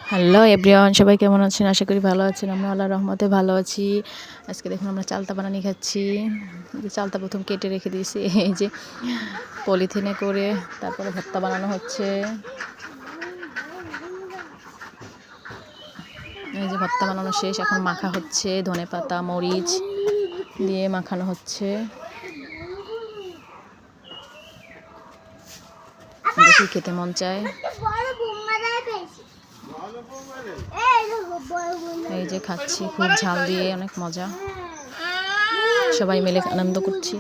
Hello everyone, সবাই কেমন আছেন? আশা করি ভালো আছেন। আমরা আল্লাহর রহমতে ভালো আছি। আজকে দেখুন আমরা চালতা বানানি খাচ্ছি। চালতা প্রথম কেটে রেখে দিয়েছি, এই যে পলিথিনে করে, তারপরে ভর্তা বানানো হচ্ছে। এই যে ভর্তা বানানো শেষ, এখন মাখা হচ্ছে। ধনেপাতা মরিচ দিয়ে মাখানো হচ্ছে। দেখি খেতে মন চায়। এই যে খাচ্ছি, খুব ঝাল দিয়ে, অনেক মজা। সবাই মিলে আনন্দ করছি।